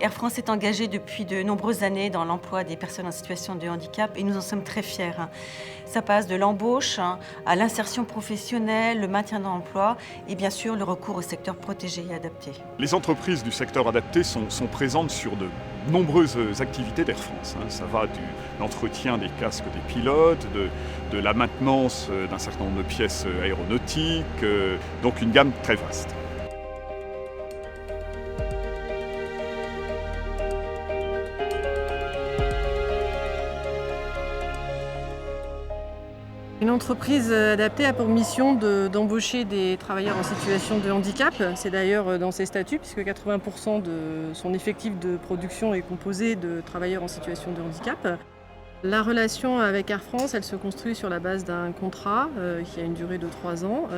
Air France est engagée depuis de nombreuses années dans l'emploi des personnes en situation de handicap et nous en sommes très fiers. Ça passe de l'embauche à l'insertion professionnelle, le maintien dans l'emploi et bien sûr le recours au secteur protégé et adapté. Les entreprises du secteur adapté sont présentes sur de nombreuses activités d'Air France. Ça va de l'entretien des casques des pilotes, de la maintenance d'un certain nombre de pièces aéronautiques, donc une gamme très vaste. Une entreprise adaptée a pour mission d'embaucher des travailleurs en situation de handicap. C'est d'ailleurs dans ses statuts, puisque 80% de son effectif de production est composé de travailleurs en situation de handicap. La relation avec Air France, elle se construit sur la base d'un contrat qui a une durée de 3 ans.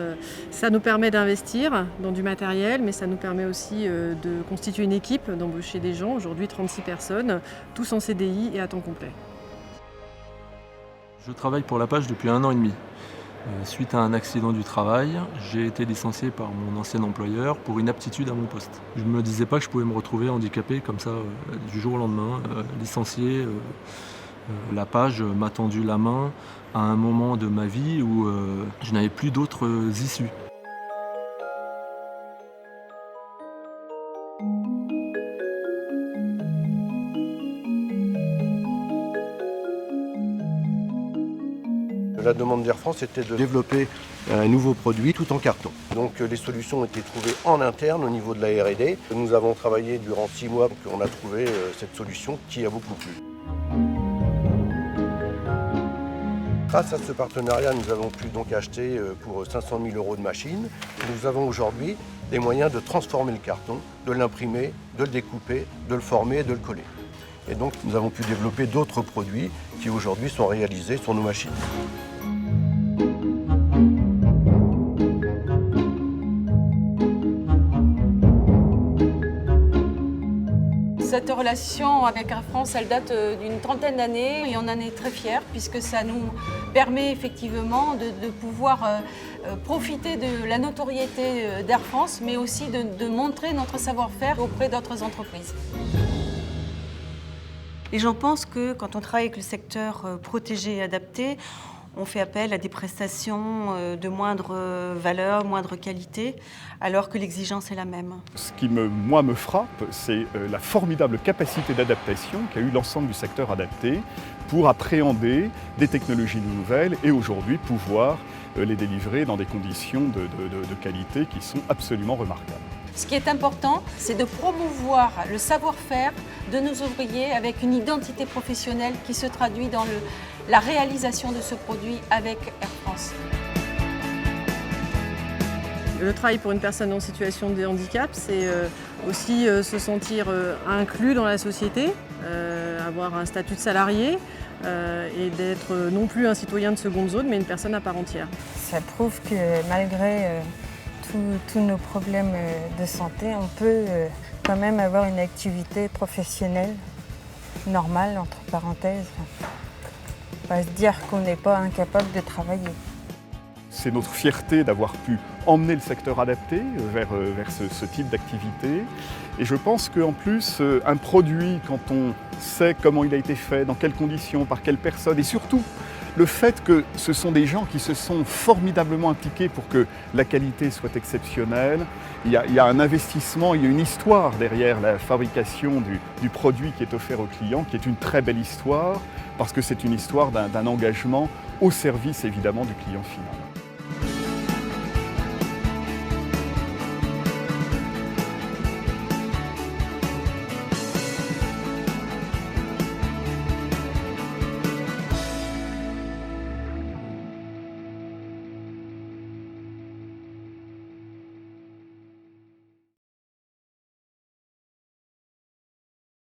Ça nous permet d'investir dans du matériel, mais ça nous permet aussi de constituer une équipe, d'embaucher des gens, aujourd'hui 36 personnes, tous en CDI et à temps complet. Je travaille pour La Page depuis 1 an et demi. Suite à un accident du travail, j'ai été licencié par mon ancien employeur pour inaptitude à mon poste. Je ne me disais pas que je pouvais me retrouver handicapé comme ça du jour au lendemain, licencié. La Page m'a tendu la main à un moment de ma vie où je n'avais plus d'autres issues. La demande d'Air France était de développer un nouveau produit tout en carton. Donc les solutions ont été trouvées en interne au niveau de la R&D. Nous avons travaillé durant 6 mois pour qu'on a trouvé cette solution qui a beaucoup plu. Grâce à ce partenariat, nous avons pu donc acheter pour 500 000 € de machines. Nous avons aujourd'hui des moyens de transformer le carton, de l'imprimer, de le découper, de le former et de le coller. Et donc nous avons pu développer d'autres produits qui aujourd'hui sont réalisés sur nos machines. Cette relation avec Air France, elle date d'une trentaine d'années et on en est très fiers puisque ça nous permet effectivement de pouvoir profiter de la notoriété d'Air France, mais aussi de montrer notre savoir-faire auprès d'autres entreprises. Les gens pensent que quand on travaille avec le secteur protégé et adapté, on fait appel à des prestations de moindre valeur, moindre qualité, alors que l'exigence est la même. Ce qui me frappe, c'est la formidable capacité d'adaptation qu'a eu l'ensemble du secteur adapté pour appréhender des technologies nouvelles et aujourd'hui pouvoir les délivrer dans des conditions de qualité qui sont absolument remarquables. Ce qui est important, c'est de promouvoir le savoir-faire de nos ouvriers avec une identité professionnelle qui se traduit dans la réalisation de ce produit avec Air France. Le travail pour une personne en situation de handicap, c'est aussi se sentir inclus dans la société, avoir un statut de salarié et d'être non plus un citoyen de seconde zone, mais une personne à part entière. Ça prouve que malgré tous nos problèmes de santé, on peut quand même avoir une activité professionnelle normale, entre parenthèses. On va se dire qu'on n'est pas incapable de travailler. C'est notre fierté d'avoir pu emmener le secteur adapté vers ce type d'activité. Et je pense qu'en plus, un produit, quand on sait comment il a été fait, dans quelles conditions, par quelle personne, et surtout le fait que ce sont des gens qui se sont formidablement impliqués pour que la qualité soit exceptionnelle, il y a un investissement, il y a une histoire derrière la fabrication du produit qui est offert au client, qui est une très belle histoire, parce que c'est une histoire d'un engagement au service évidemment du client final.